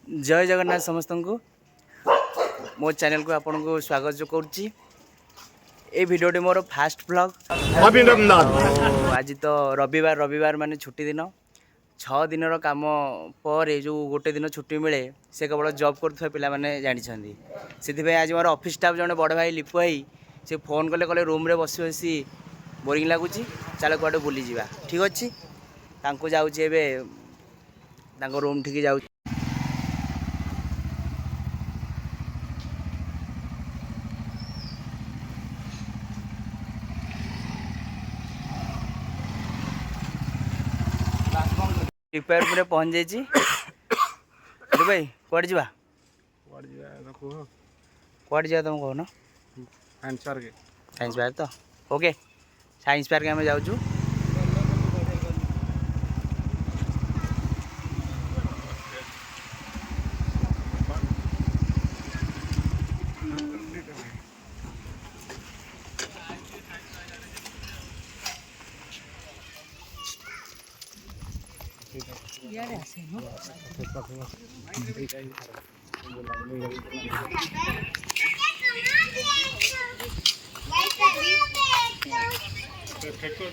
जय जगन्नाथ समस्त को मो चैनल को आपन को स्वागत जो करुच्ची। ये भिडियोटी मोर फास्ट ब्लॉग आज तो रविवार माने छुट्टी दिन 6 दिन काम पर जो गोटे दिन छुट्टी मिले से केवल जॉब कर पिला माने जानी से आज मोर ऑफिस स्टाफ जड़े बड़ भाई लिपु भाई से फोन कले कले रूम रे बसी बसी बोरिंग लगुच चल कड़े बुली जा ठीक अच्छे जाऊँचे रूम ठीक जाऊँ। प्रिपेयर पूरे पहुँच जाइए भाई कौड़ जा तुम कौन साइंस पार्क तो ओके साइंस पार्क आम जाऊँ।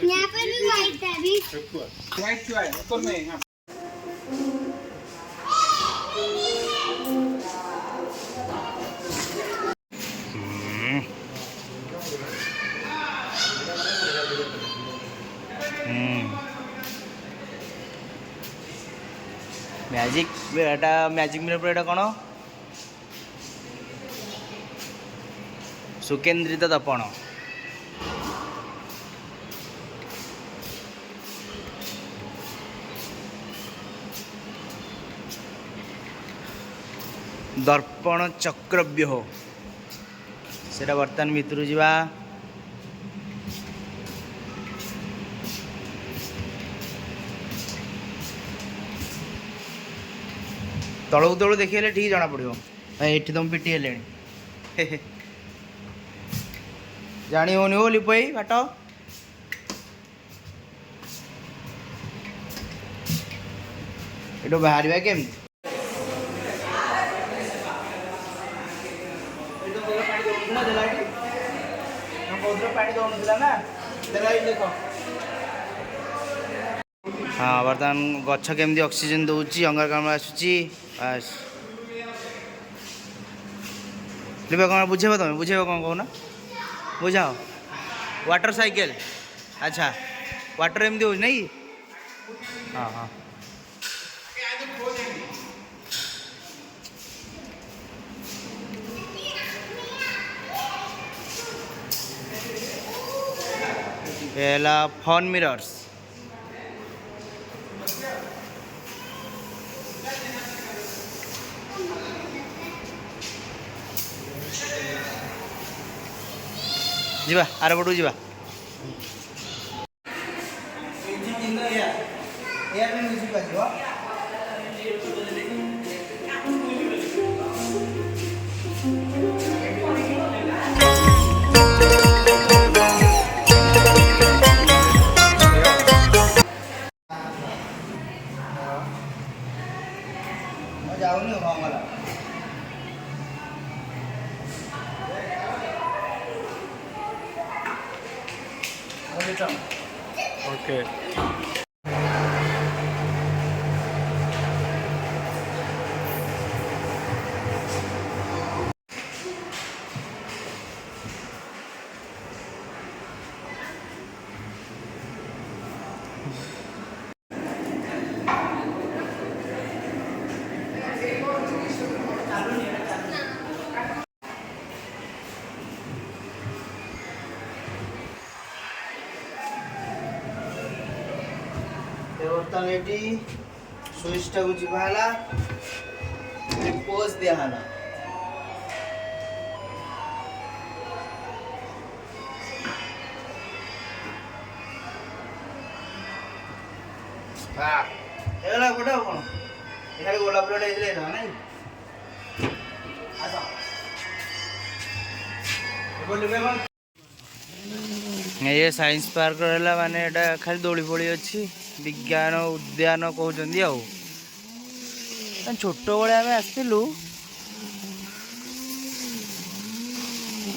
यहाँ पर भी वाइट है अभी वाइट क्यों है ऊपर में यहाँ मैजिक एटा मैजिक मिरर पर एटा कौन सुकेन्द्रित दर्पण दर्पण चक्रव्यूह से बर्तमान भितर जा तलू तलू देखिए ठीक जना पड़ो ये तुम पिटी हेले जानी होनी हो लिपु भाई बाट ये बाहर केमी हाँ बर्तमान गछ केमती ऑक्सीजन दौची अंगारकाम्ल आसूची बस लिपा कौन बुझेब तुम बुझेब कौन कहना बुझाओ वाटर साइकिल अच्छा वाटर एमती हो नहीं हाँ हाँ पहला फन मिरर्स जीवा आर पटू जीवा जाऊनी गला ओके बर्तमान ये स्विचटा को जीवाला पोज दियाला एला गोटा कोन एखाली गोलाप प्लेट हेले ना नहीं आसा बोल बे कोन ये साइंस पार्क रहला माने एटा खाली दोली बोली अछि विज्ञान उद्यान कहउचंदी आउ छोट बड़े आम आसलु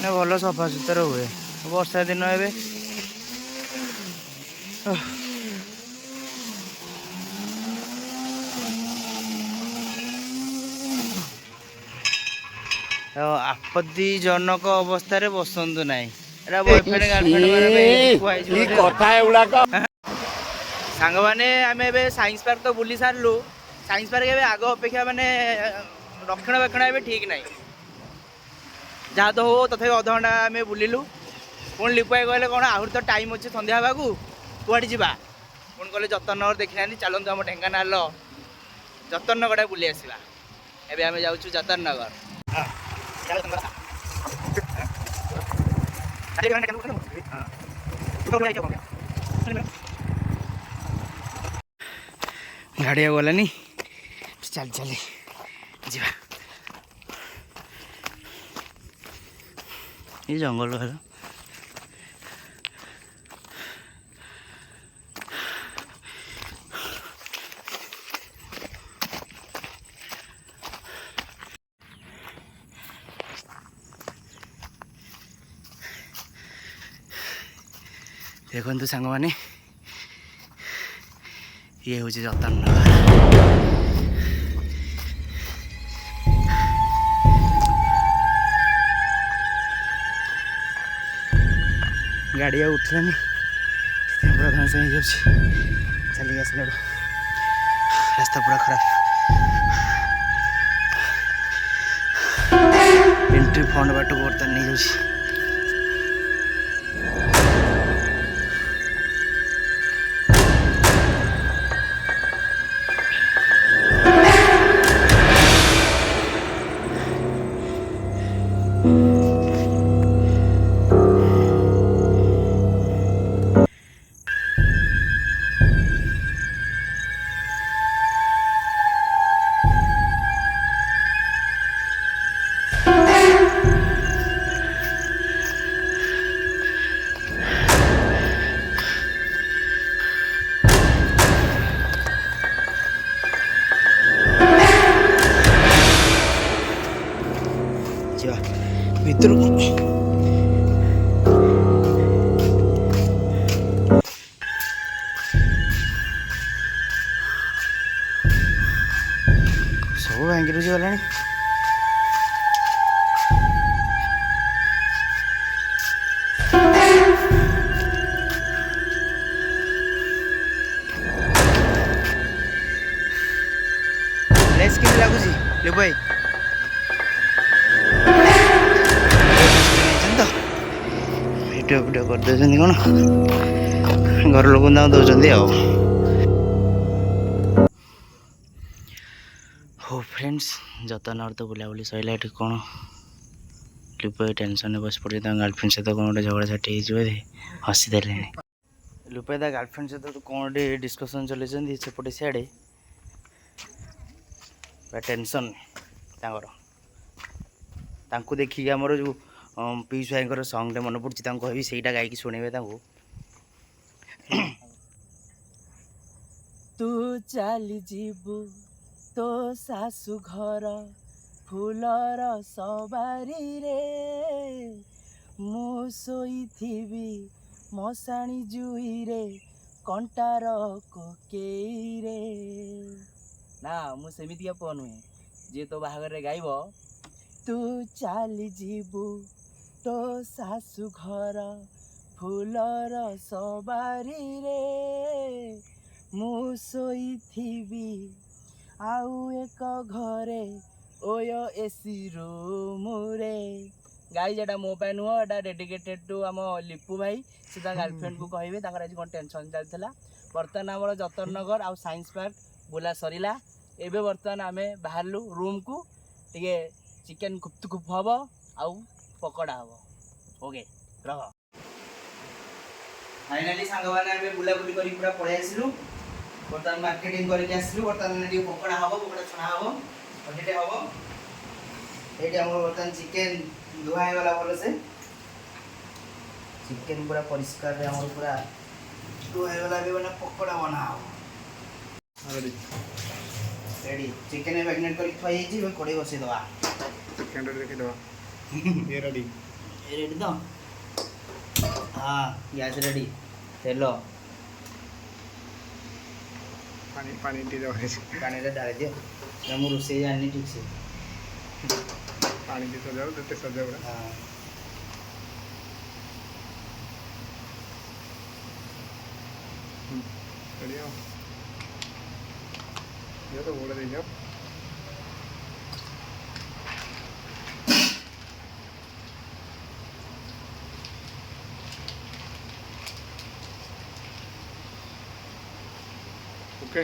भल सफा सुतरा हुए वर्षा दिन ए आपत्तिजनक अवस्था बसतु ना सांग मैंने आम ए साइंस पार्क तो बुली सारू साइंस पार्क ए आग अपेक्षा माने रक्षणाबेक्षण ए ठीक ना जहाँ तो हो तथा अध घंटा आम बुलिलु पुणी लिपुआ कहले कौन आहरी तो टाइम अच्छे सन्ध्या हाँ कौटे जावा पुणी कहले जतन नगर देखी ना चलतु आम ढेଙ୍କାନାଳ जतन नगर बुली आसवा एवं आम जाऊँ जतन नगर गाड़िया गलानी चल चल जा ये जंगल है देखु सांग मैंने ये हूँ जतन नगर गाड़िया उठलानी पूरा धनुष हो जाऊँ चलिए आसला रास्ता पूरा खराब एंट्री फंड बाट को बर्तमान नहीं जाऊँ भीतर सब भांगी रुझी गला लगुच ले भाई वीडियो वीडियो कर दे कौन घर लोग दौरान हो फ्रेंड्स जतन तो बुलाबुली सैला ये कौन लिपु टेंशन बस पड़े गर्लफ्रेंड सहित कौन गोटे झगड़ा झाटी हो हसी देले लुपे गर्लफ्रेंड सहित कौन गोटे डिस्कसन चलते सेपटे सियाड़े टेंशन देखिए आमर जो पीयूष भाई सॉन्ग मन पड़ी कहि से गायकी शुणे तू चली जीवु तो सासु घर फूलर सवारी रे मु सोईथिबी मशाणी जुई रे कंटार कोकेई रे ना मु सेमितिया पुआ नुहे जी तो बाहागर रे गाइब तू चली जीवु तो सासु घर फूलर सवारी रे मु सोईथिबी आउ एक घरे ओयो एसी रूम रे गाई जेटा मो पे नुह एटा डेडिकेटेड टू आम लिपु भाई से गर्लफ्रेंड को कहे आज कौन टेंशन चलता बर्तमान आम जतन नगर आउ साइंस पार्क बुला सरीला एबे बर्तमान आम बाहरलु रूम को टे चिकेन गुप्तुगुप हम आउ पकड़ा हम ओके रह फाइनाली सांग मैंने बुलाबुली कर पूरा पलि आसलु बर्तमान मार्केटिंग करके आसलु बर्तमान पकड़ा हम पकड़ा छणा हम पटेटे हम ये बर्तमान चिकेन धुआ गला भल से चिकेन पूरा परिष्कार पूरा धुआ गला मैंने पकड़ा बना हम रेडी चिकन मैरिनेट कर थई जी कोड़े बसे दवा चिकन देखि दवा ये रेडी तो हाँ गैस रेडी तेल पानी पानी दी दवा पानी रे डाल दियो ना मु रोसे जानी ठीक से पानी दी सजाओ देते सजाओ हां रेडी हो ये तो बोल दे जाओ ओके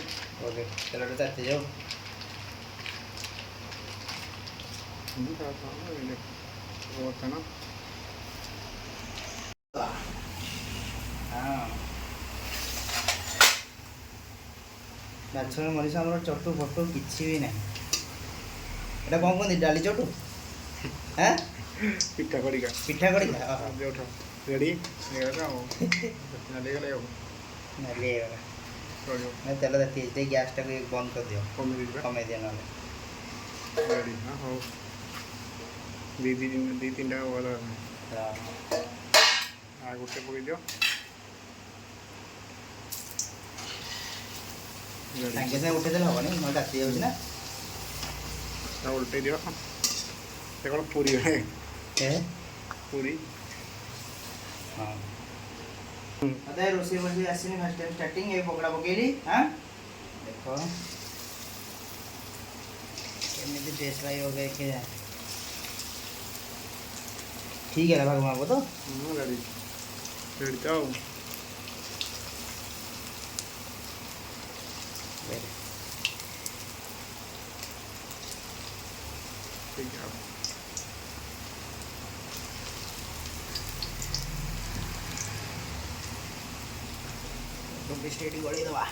ओके चलो तो जाते जाओ क्या था ये वो था ना हाँ माछ मरीच आम चटू फटू किसी भी ना এটা কম কোন ডালি চটু হ্যাঁ पिट्ठा कड़िका পিঠা করি খা जो उठा रेडी ये का हो ना ले गले हो না লে करियो না তেল তেজ দে গ্যাসটাকে বন্ধ করে দিও कमे কমে दीजिए দিও নালে रेडी हां हो दी तीन टा वाला आ गोटे पकई दियो ସାଙ୍ଗେ ସାଙ୍ଗେ ଉଠେଇ ଦେଲେ ହବନି ନହେଲେ ରାତି ଯାଉଛି ନା ता उल्टे दियो ते कोन पूरी है ଏ पूरी ହଁ अरे रोसे बजे आसीनी फर्स्ट टाइम स्टार्टिंग ए पकड़ा पकेली हां देखो केमिति टेस्ट लाई हो गए के ठीक है भगवान को तो रेडी रेडी तो ठीक है तो बिस्टेडी गोली दवा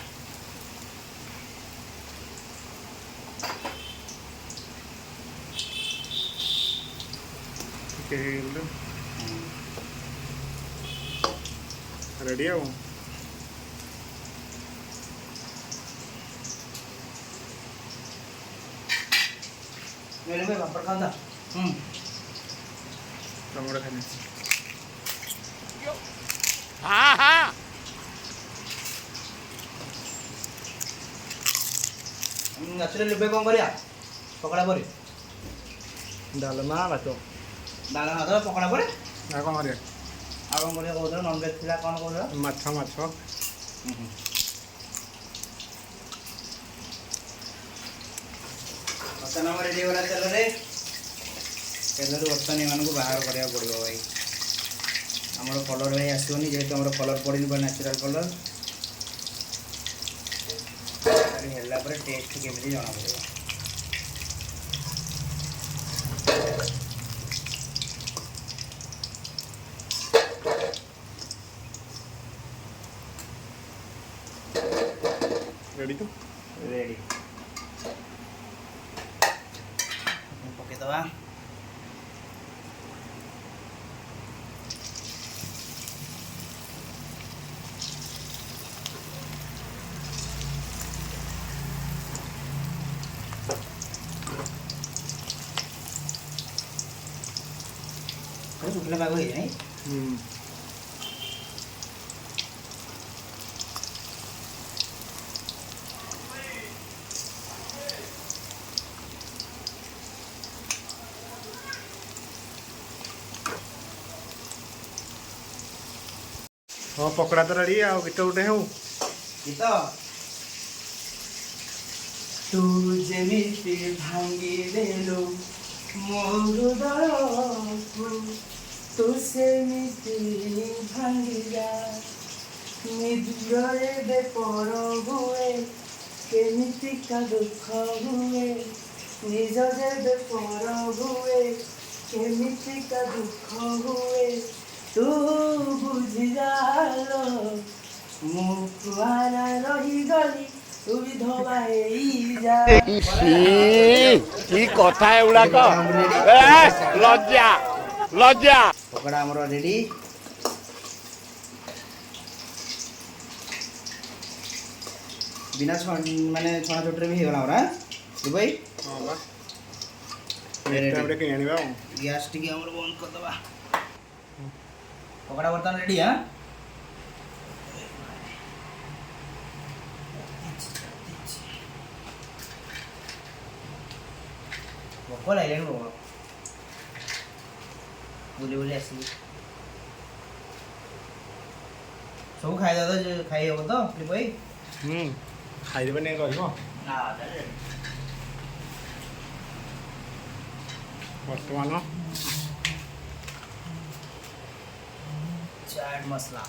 के रेडी हो मेरे में पापड़ खांदा टमाटर खाने हां हां नचले लिबे कोन करिया पकड़ा परे डालमा भातो डाला हाथ पकड़ा परे आ कोन करिया आ कोन करिया कोदर नॉन वेज थिला कोन कोदर माछ माछ बर्तन हम रेडी वाला चल रे तेलर बर्तन एमान को बाहर करिया पड़िबो भाई हमर कलर भाई आसोनी जेहेतु हमर कलर पड़िन बा नेचुरल कलर अरे हेला पर टेस्ट केमि जाना पड़िबो रेडी तो रेडी पके दवा अरे उठले पागो है नहीं हाँ पकड़ा तो रेडी आ गीत गोटे हो गीत तू जेमिति भांगी देलु मोर हृदयकु तू सेमिति भांगी जा निद्रे दे पर हुए केमिति का दुख हुए निज दे पर हुए केमिति का दुख हुए तू बुझी जालो मु कुआरा रही गली तू भी धोबाई जा की कथा एगुड़ा लज्जा लज्जा पकड़ा हमरो रेडी बिना छण माने छणा चोटरे भी हेगला हमरा ଭାଇ ହଁ ବା ନେକ୍ସଟ ଟାଇମ୍ ରେ କିଣି ଆଣିବା ଆଉ ଗ୍ୟାସ୍ ଟିକେ ଆମର ବନ୍ଦ କରିଦେବା। ପକୋଡ଼ା ବର୍ତ୍ତମାନ ରେଡ଼ି ହଁ ଭୋକ ଲାଗିଲାଣି ପ୍ରବଳ ବୁଲି ବୁଲି ଆସିବି ସବୁ ଖାଇବା ତ ଖାଇ ହେବ ତ ଭାଇ ଖାଇଦେବେ ନେଇ ରହିବ ବର୍ତ୍ତମାନ ଚାଟ୍ ମସଲା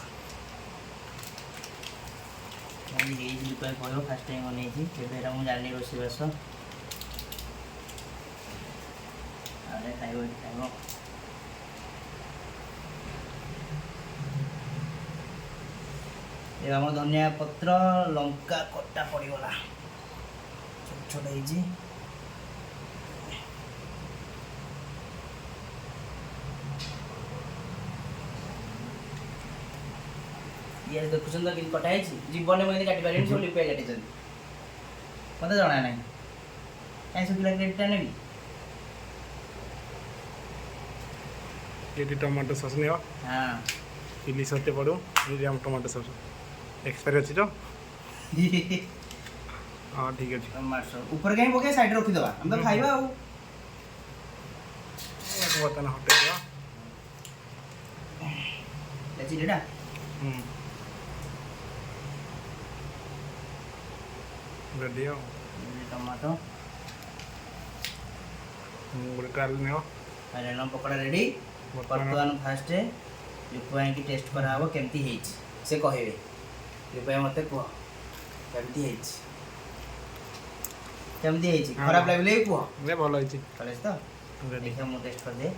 ହେଇଛି ଦୀପାଇ କହିବ ଫାଷ୍ଟ ଟାଇମ୍ ବନେଇଛି କେବେ ଏଇଟା ମୁଁ ଜାଣିନି ରୋଷେଇବାସ ଆରେ ଖାଇବ ଖାଇବ ଏ ଆମର ଧନିଆ ପତ୍ର ଲଙ୍କା କଟା ପଡ଼ିଗଲା ଛୋଟ ଛୋଟ ହେଇଛି ପିଆଜ ଦେଖୁଛନ୍ତି ତ କେମିତି କଟା ହେଇଛି ଜୀବନରେ ମୁଁ ଏମିତି କାଟି ପାରିବିନି ସବୁ ଲିପିଆ କାଟିଛନ୍ତି ମୋତେ ଜଣା ନାହିଁ କାହିଁ ଶୁଖିଲା କ୍ରେଡ଼ିଟ୍ଟା ନେବି ଏଠି ଟମାଟୋ ସସ୍ ନିଅ ହଁ ଚିଲି ସସ୍ ପଡ଼ୁ ଏଠି ଆମ ଟମାଟୋ ସସ୍ ଏକ୍ସପାୟାର ଅଛି ତ ହଁ ଠିକ୍ ଅଛି ଟମାଟୋ ସସ୍ ଉପରେ କାହିଁ ପକେଇ ସାଇଡ଼ରେ ରଖିଦେବା ଆମେ ତ ଖାଇବା ଆଉ ବର୍ତ୍ତମାନ ହଟେଇ ଦେବା ଚିଲିଟା ରେଡ଼ି ଆଉ ଟମାଟୋ ଗୋଟେ ଟ୍ରାଏଲ୍ ନିଅ ଫାଇନାଲ ପକୋଡ଼ା ରେଡ଼ି ବର୍ତ୍ତମାନ ଫାଷ୍ଟ ଲିପୁ ଆଣିକି ଟେଷ୍ଟ କରାହେବ କେମିତି ହେଇଛି ସେ କହିବେ ଲିପୁ ଭାଇ ମୋତେ କୁହ କେମିତି ହେଇଛି ଖରାପ ଲାଗିଲେ ବି କୁହ ଭଲ ହେଇଛି କଲେଜ ତ ଦେଖିବା ମୁଁ ଟେଷ୍ଟ କରିଦିଏ